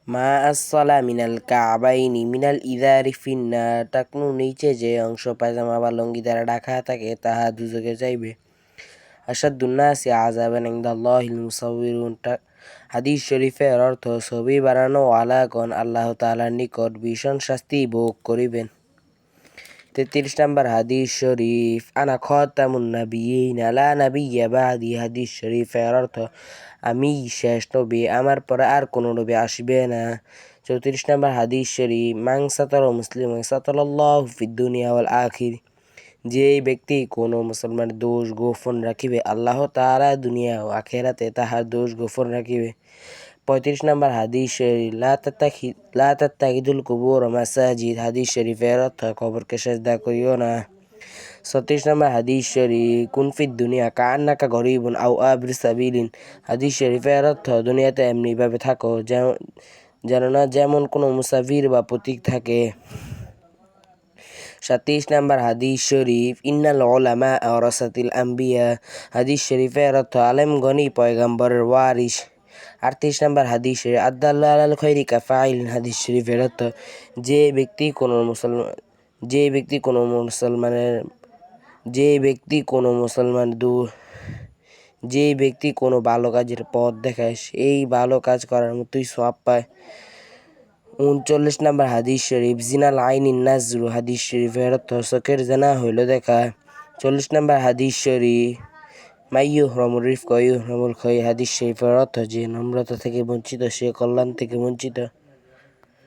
মা আসসালা মিনাল কাবাইনি মিনাল ইজারি ফিন্নার, টাকনু নিচে যে অংশ পায়জামা বা লুঙ্গি দ্বারা ঢাকা থাকে তাহা দুজকে যাইবে। আসাদুন্নাসি আযাবান ইনদাল্লাহিল মুসাউবিরুন, হাদিস শরীফের অর্থ ছবি বানানো ওয়ালাগণ আল্লাহ তাআলার নিকট ভীষণ শাস্তি ভোগ করিবেন। 33 নম্বর হাদিস শরীফ, আনা খাতামুন নাবিয়্যিন লা নাবিয়্যা বা'দি। হাদিস শরীফের অর্থ আমি শেষ নবী, আমার পরে আর কোনো নবী আসবে না। 34 নম্বর হাদিস শরীফ, মান সাতারা মুসলিমান সাতারাল্লাহু ফিদ দুনিয়া ওয়াল আখির। যে ব্যক্তি কোনো মুসলমানের দোষ গোপন রাখিবে, আল্লাহ তাআলা দুনিয়া ও আখিরাতে তাহার দোষ গোপন রাখিবে। 35 নম্বর হাদিস শরীফ, লা তাত্তাখিদুল কুবুর মাসাজিদ। হাদিস শরীফের অর্থ কবরকে সিজদা করিও না। 36 নম্বর হাদিস শরীফ, কুন ফিদ দুনিয়া কাআন্নাকা গরিবুন আও আবির সাবিলিন। হাদিস শরীফের অর্থ দুনিয়াতে এমনিভাবে থাকো যেন না যেমন কোনো মুসাফির বা পথিক থাকে। 37 নম্বর হাদিস শরীফ, ইন্নাল উলামা ওয়ারাসাতুল আম্বিয়া। হাদিস শরীফের অর্থ আলেমগণই পয়গম্বরের ওয়ারিস। 38 নম্বর হাদিস শরীফ, আদাল্লু আলাল খাইরি কাফাইলিন। হাদিস শরীফের অর্থ যে ব্যক্তি কোনো মুসলমান যে ব্যক্তি কোনো মুসলমানের যে ব্যক্তি কোনো মুসলমান যে ব্যক্তি কোনো ভালো কাজের পথ দেখায় সেই ভালো কাজ করার মতোই সওয়াব পায়। 39 নম্বর হাদিস শরীফ, জিনাল আইনিন নাজরু। হাদিস শরীফের অর্থ চোখের জেনা হইল দেখা। 40 নম্বর হাদিস শরীফ, মাইয়ুহরামুর রিফক ওয়া ইউহরামুল খাইর। হাদিস শরীফের অর্থ যে নম্রতা থেকে বঞ্চিত সে কল্যাণ থেকে বঞ্চিত।